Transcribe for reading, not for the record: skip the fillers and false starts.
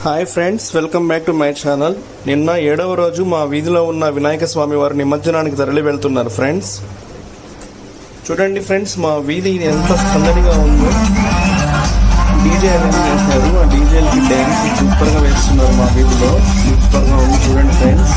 Hi friends, welcome back to my channel. నిన్న 7వ రోజు మా వీధిలో ఉన్న వినాయక స్వామి వారు నిమజ్జనానికి తరలి వెళ్తున్నారు ఫ్రెండ్స్. చూడండి ఫ్రెండ్స్, మా వీధి ఎంత సందడిగా ఉందో. డీజే అనేది వేశారు. ఆ డీజేలకి డ్యాన్స్ సూపర్గా వేస్తున్నారు. మా వీధిలో సూపర్గా ఉంది చూడండి ఫ్రెండ్స్.